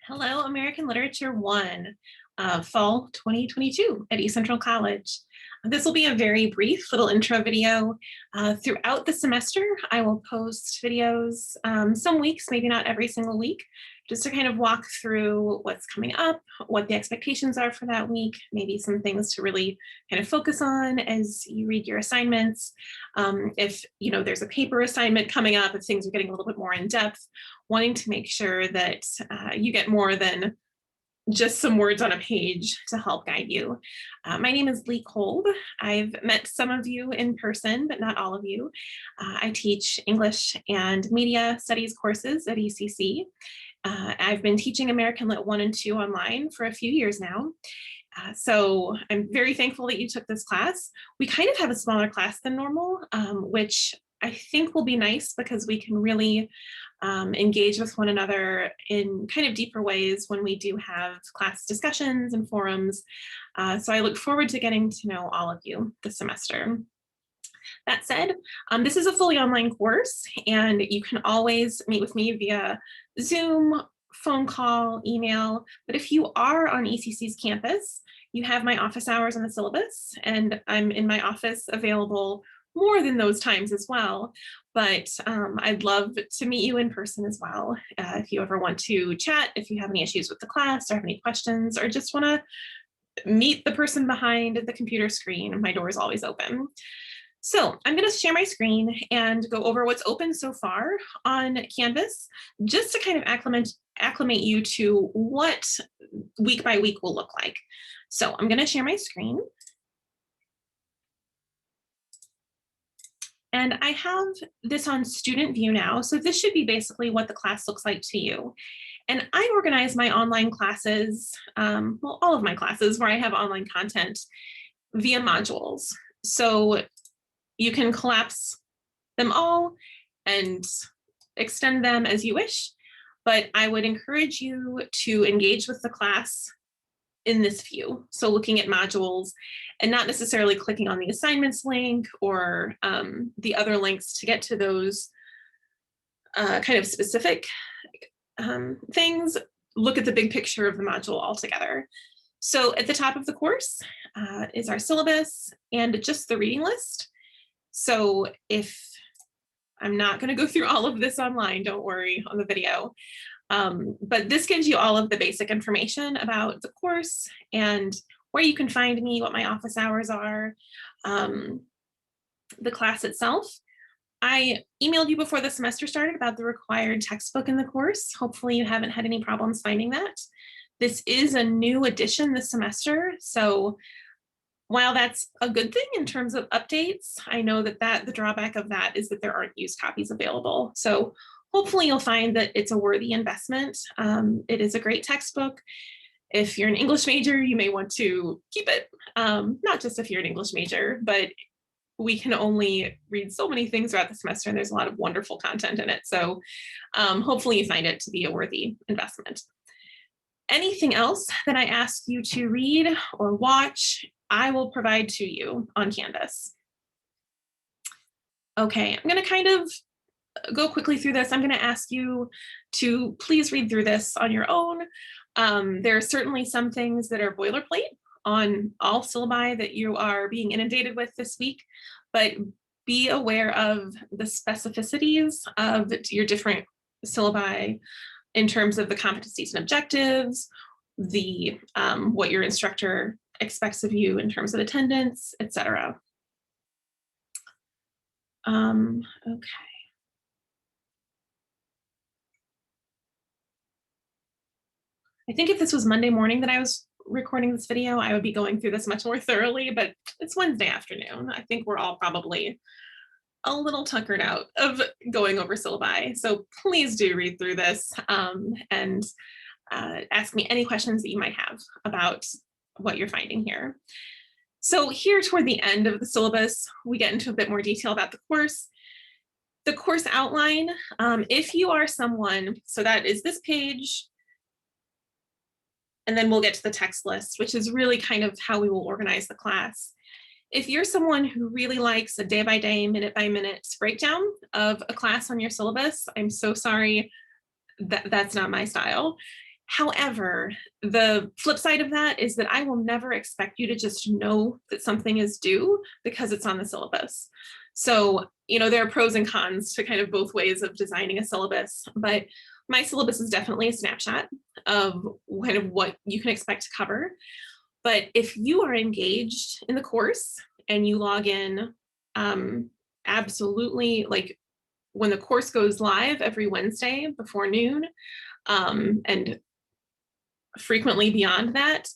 Hello, American Literature 1, Fall 2022 at East Central College. This will be a very brief little intro video. Throughout the semester, I will post videos some weeks, maybe not every single week, just to kind of walk through what's coming up, what the expectations are for that week, maybe some things to really kind of focus on as you read your assignments. If there's a paper assignment coming up, if things are getting a little bit more in depth, wanting to make sure that you get more than just some words on a page to help guide you. My name is Lee Kolb. I've met some of you in person, but not all of you. I teach English and Media Studies courses at ECC. I've been teaching American Lit 1 and 2 online for a few years now. So I'm very thankful that you took this class. We kind of have a smaller class than normal, which I think will be nice because we can really engage with one another in kind of deeper ways when we do have class discussions and forums. So I look forward to getting to know all of you this semester. That said, this is a fully online course, and you can always meet with me via Zoom, phone call, email. But if you are on ECC's campus, you have my office hours on the syllabus, and I'm in my office available more than those times as well. But I'd love to meet you in person as well. If you ever want to chat, if you have any issues with the class or have any questions, or just want to meet the person behind the computer screen, my door is always open. So I'm going to share my screen and go over what's open so far on Canvas, just to kind of acclimate you to what week by week will look like. So I'm going to share my screen. And I have this on student view now. So this should be basically what the class looks like to you. And I organize my online classes, well, all of my classes where I have online content via modules. So you can collapse them all and extend them as you wish, but I would encourage you to engage with the class in this view. So looking at modules and not necessarily clicking on the assignments link or the other links to get to those kind of specific things. Look at the big picture of the module altogether. So at the top of the course is our syllabus and just the reading list. So if I'm not going to go through all of this online, don't worry on the video. But this gives you all of the basic information about the course and where you can find me, what my office hours are, the class itself. I emailed you before the semester started about the required textbook in the course. Hopefully you haven't had any problems finding that. This is a new edition this semester, so while that's a good thing in terms of updates, I know that the drawback of that is that there aren't used copies available. So hopefully you'll find that it's a worthy investment. It is a great textbook. If you're an English major, you may want to keep it. Not just if you're an English major, but we can only read so many things throughout the semester, and there's a lot of wonderful content in it. So hopefully you find it to be a worthy investment. Anything else that I ask you to read or watch, I will provide to you on Canvas. Okay, I'm going to kind of go quickly through this. I'm going to ask you to please read through this on your own. There are certainly some things that are boilerplate on all syllabi that you are being inundated with this week, but be aware of the specificities of your different syllabi in terms of the competencies and objectives, the what your instructor expects of you in terms of attendance, etc. Okay. I think if this was Monday morning that I was recording this video, I would be going through this much more thoroughly, but it's Wednesday afternoon. I think we're all probably a little tuckered out of going over syllabi. So please do read through this and ask me any questions that you might have about what you're finding here. So here toward the end of the syllabus, we get into a bit more detail about the course. The course outline, if you are someone, so that is this page, and then we'll get to the text list, which is really kind of how we will organize the class. If you're someone who really likes a day-by-day, minute-by-minute breakdown of a class on your syllabus, I'm so sorry, that's not my style. However, the flip side of that is that I will never expect you to just know that something is due because it's on the syllabus. So, there are pros and cons to kind of both ways of designing a syllabus, but my syllabus is definitely a snapshot of kind of what you can expect to cover. But if you are engaged in the course and you log in, absolutely, like when the course goes live every Wednesday before noon, and frequently beyond that,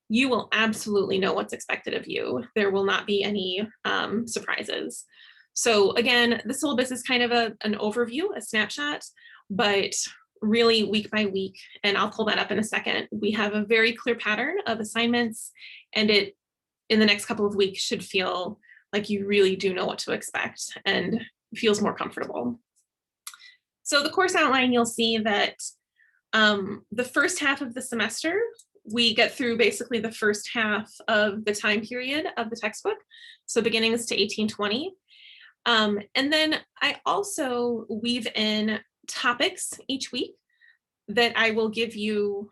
you will absolutely know what's expected of you. There will not be any surprises. So again, the syllabus is kind of an overview, a snapshot, but really week by week, and I'll pull that up in a second, we have a very clear pattern of assignments, and it in the next couple of weeks should feel like you really do know what to expect and feels more comfortable. So the course outline, you'll see that the first half of the semester, we get through basically the first half of the time period of the textbook, so beginnings to 1820. And then I also weave in topics each week that I will give you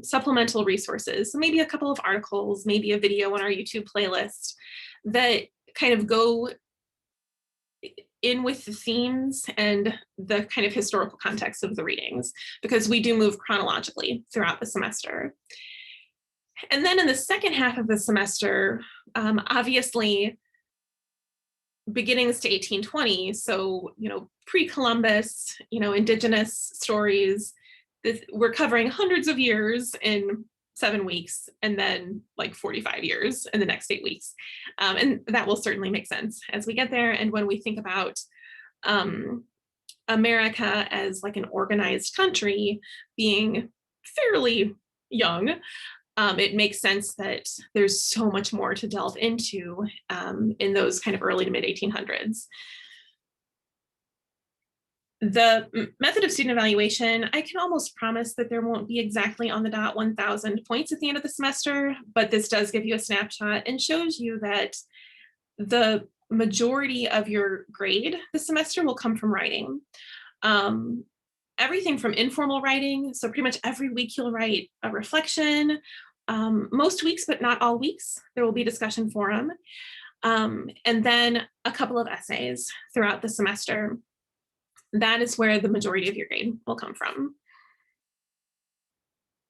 supplemental resources. So maybe a couple of articles, maybe a video on our YouTube playlist that kind of go in with the themes and the kind of historical context of the readings, because we do move chronologically throughout the semester. And then in the second half of the semester, obviously, beginnings to 1820, so, pre-Columbus, indigenous stories, we're covering hundreds of years in 7 weeks, and then like 45 years in the next 8 weeks. And that will certainly make sense as we get there. And when we think about America as like an organized country being fairly young, it makes sense that there's so much more to delve into in those kind of early to mid 1800s. The method of student evaluation, I can almost promise that there won't be exactly on the dot 1,000 points at the end of the semester, but this does give you a snapshot and shows you that the majority of your grade this semester will come from writing. Everything from informal writing, so pretty much every week you'll write a reflection. Most weeks, but not all weeks, there will be a discussion forum. And then a couple of essays throughout the semester. That is where the majority of your grade will come from.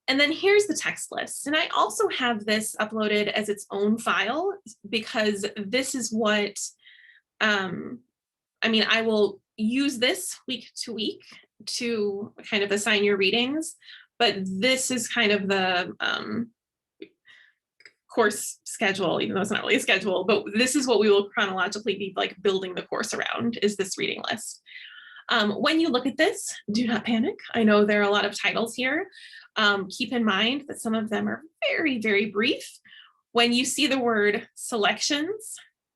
And then here's the text list. And I also have this uploaded as its own file because this is what, I will use this week to week to kind of assign your readings, but this is kind of the course schedule, even though it's not really a schedule, but this is what we will chronologically be like building the course around, is this reading list. When you look at this, do not panic. I know there are a lot of titles here. Keep in mind that some of them are very, very brief. When you see the word selections,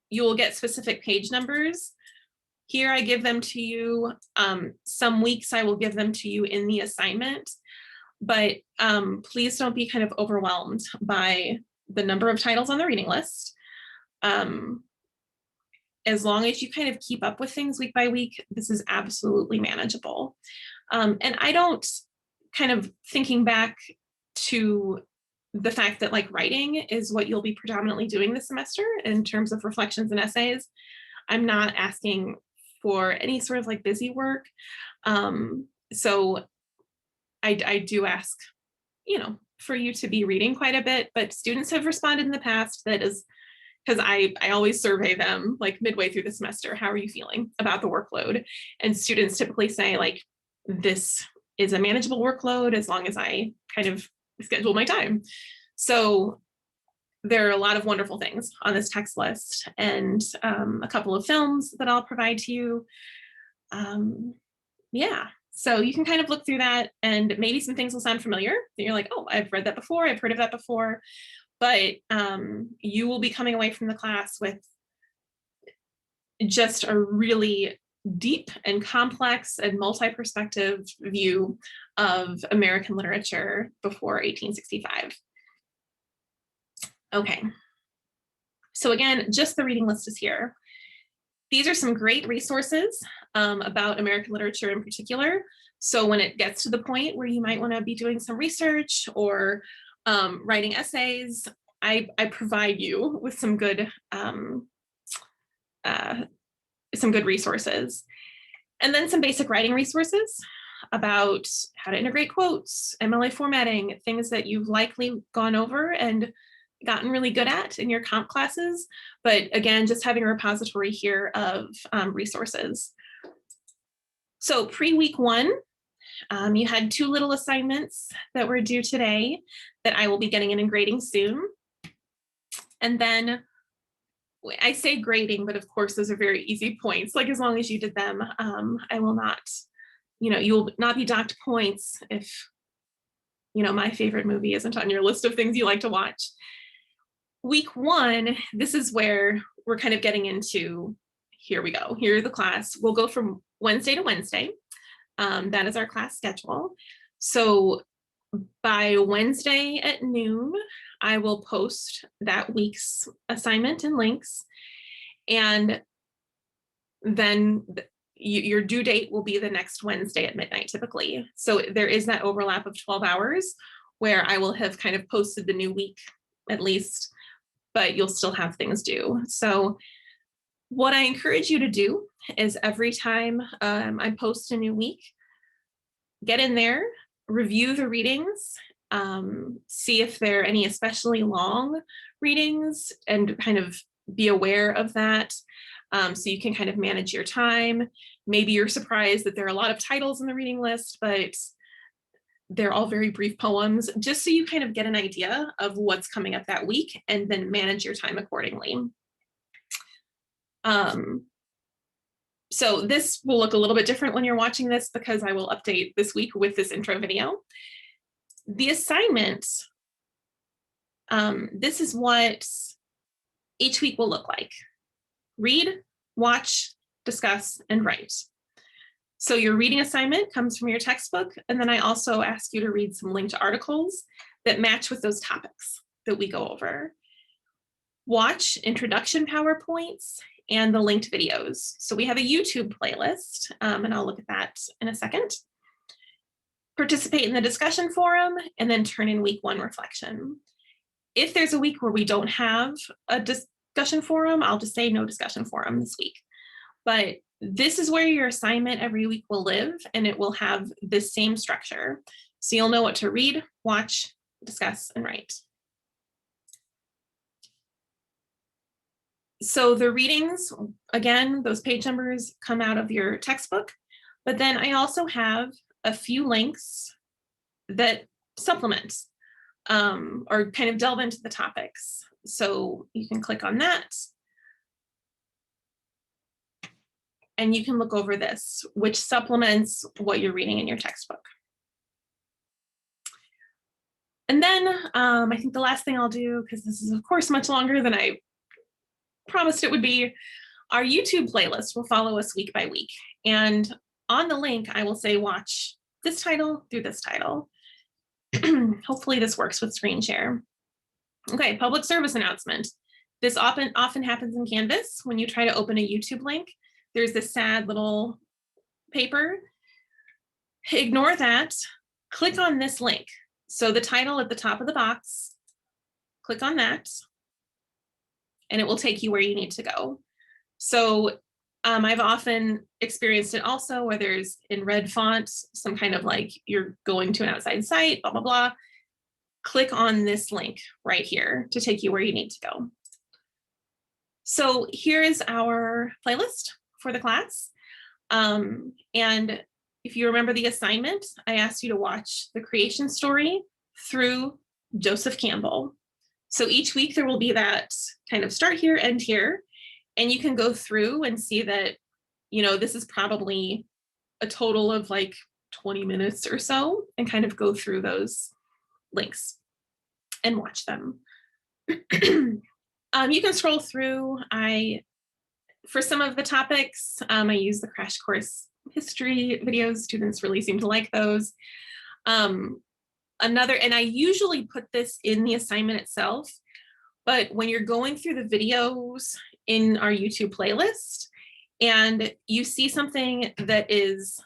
you will get specific page numbers. Here I give them to you. Some weeks I will give them to you in the assignment, but please don't be kind of overwhelmed by the number of titles on the reading list. As long as you kind of keep up with things week by week, this is absolutely manageable. And I don't, kind of thinking back to the fact that like writing is what you'll be predominantly doing this semester in terms of reflections and essays, I'm not asking for any sort of like busy work. So I do ask, for you to be reading quite a bit, but students have responded in the past that is, because I always survey them like midway through the semester, how are you feeling about the workload? And students typically say like, this is a manageable workload as long as I kind of schedule my time. So there are a lot of wonderful things on this text list, and a couple of films that I'll provide to you. Yeah, so you can kind of look through that, and maybe some things will sound familiar. You're like, oh, I've read that before, I've heard of that before. But you will be coming away from the class with just a really deep and complex and multi-perspective view of American literature before 1865. Okay, so again, just the reading list is here. These are some great resources about American literature in particular. So when it gets to the point where you might want to be doing some research or writing essays, I provide you with some good resources. And then some basic writing resources about how to integrate quotes, MLA formatting, things that you've likely gone over and gotten really good at in your comp classes. But again, just having a repository here of resources. So pre-week 1, you had 2 little assignments that were due today that I will be getting in and grading soon. And then I say grading, but of course, those are very easy points. Like as long as you did them, I will not, you will not be docked points if, my favorite movie isn't on your list of things you like to watch. Week 1, this is where we're kind of getting into, here we go. Here's the class. We'll go from Wednesday to Wednesday. That is our class schedule. So by Wednesday at noon, I will post that week's assignment and links. And then your due date will be the next Wednesday at midnight typically. So there is that overlap of 12 hours where I will have kind of posted the new week at least, but you'll still have things due. So what I encourage you to do is every time I post a new week, get in there, review the readings, see if there are any especially long readings and kind of be aware of that. So you can kind of manage your time. Maybe you're surprised that there are a lot of titles in the reading list, but they're all very brief poems, just so you kind of get an idea of what's coming up that week and then manage your time accordingly. So this will look a little bit different when you're watching this because I will update this week with this intro video. The assignment, this is what each week will look like. Read, watch, discuss, and write. So your reading assignment comes from your textbook, and then I also ask you to read some linked articles that match with those topics that we go over. Watch introduction PowerPoints and the linked videos. So we have a YouTube playlist, and I'll look at that in a second. Participate in the discussion forum, and then turn in week 1 reflection. If there's a week where we don't have a discussion forum, I'll just say no discussion forum this week. But this is where your assignment every week will live, and it will have this same structure. So you'll know what to read, watch, discuss, and write. So the readings, again, those page numbers come out of your textbook, but then I also have a few links that supplement or kind of delve into the topics. So you can click on that. And you can look over this, which supplements what you're reading in your textbook. And then I think the last thing I'll do, because this is of course much longer than I promised it would be, our YouTube playlist will follow us week by week. And on the link, I will say watch this title through this title. Hopefully this works with screen share. Okay, public service announcement. This often happens in Canvas when you try to open a YouTube link. There's this sad little paper. Ignore that. Click on this link. So the title at the top of the box, click on that, and it will take you where you need to go. So I've often experienced it also where there's in red font, some kind of like you're going to an outside site, blah, blah, blah. Click on this link right here to take you where you need to go. So here is our playlist for the class. And if you remember the assignment, I asked you to watch the creation story through Joseph Campbell. So each week there will be that kind of start here, end here, and you can go through and see that, this is probably a total of like 20 minutes or so, and kind of go through those links and watch them. You can scroll through. For some of the topics, I use the crash course history videos. Students really seem to like those. And I usually put this in the assignment itself, but when you're going through the videos in our YouTube playlist, and you see something that is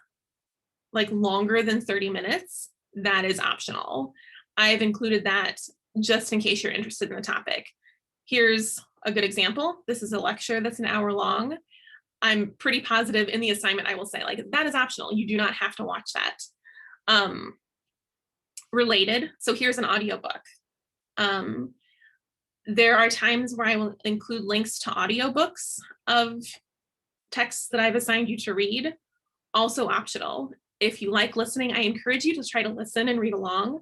like longer than 30 minutes, that is optional. I've included that just in case you're interested in the topic. Here's a good example. This is a lecture that's an hour long. I'm pretty positive in the assignment I will say, like, that is optional. You do not have to watch that. Related, so here's an audiobook. There are times where I will include links to audiobooks of texts that I've assigned you to read, also optional. If you like listening, I encourage you to try to listen and read along,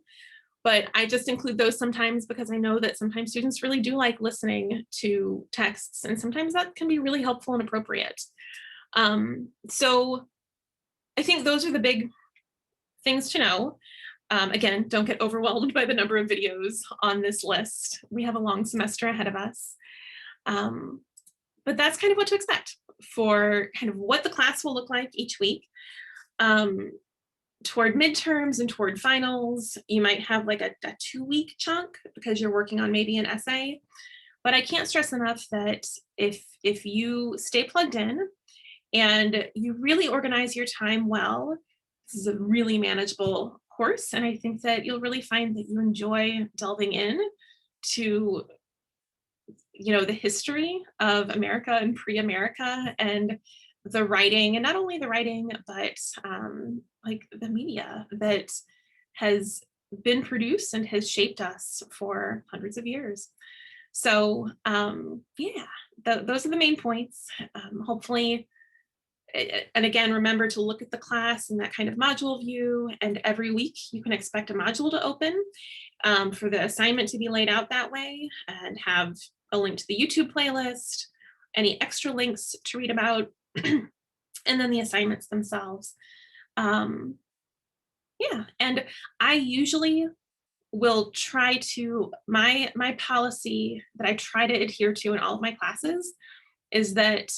but I just include those sometimes because I know that sometimes students really do like listening to texts, and sometimes that can be really helpful and appropriate. So I think those are the big things to know. Again, don't get overwhelmed by the number of videos on this list. We have a long semester ahead of us. But that's kind of what to expect for kind of what the class will look like each week. Toward midterms and toward finals, you might have like a 2-week chunk because you're working on maybe an essay. But I can't stress enough that if you stay plugged in and you really organize your time well, this is a really manageable course. And I think that you'll really find that you enjoy delving in to, you know, the history of America and pre-America and the writing, and not only the writing, but like the media that has been produced and has shaped us for hundreds of years. So yeah, those are the main points. Hopefully, and again, remember to look at the class in that kind of module view, and every week you can expect a module to open for the assignment to be laid out that way, and have a link to the YouTube playlist, any extra links to read about, and then the assignments themselves. Yeah, and I usually will try to, my policy that I try to adhere to in all of my classes is that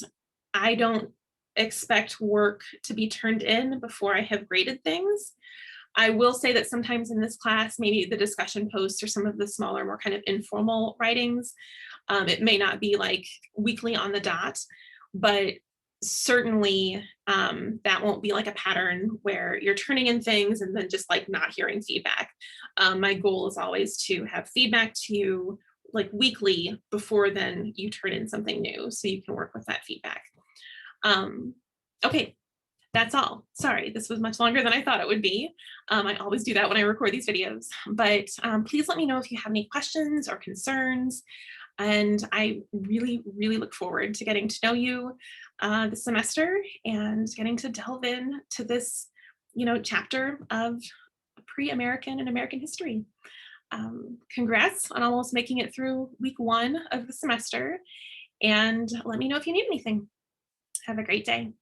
I don't expect work to be turned in before I have graded things. I will say that sometimes in this class, maybe the discussion posts or some of the smaller, more kind of informal writings, it may not be like weekly on the dot, but certainly that won't be like a pattern where you're turning in things and then just like not hearing feedback. My goal is always to have feedback to you like weekly before then you turn in something new so you can work with that feedback. Okay, that's all. Sorry, this was much longer than I thought it would be. I always do that when I record these videos, but please let me know if you have any questions or concerns. And I really, really look forward to getting to know you this semester and getting to delve in to this, you know, chapter of pre-American and American history. Congrats on almost making it through week 1 of the semester. And let me know if you need anything. Have a great day.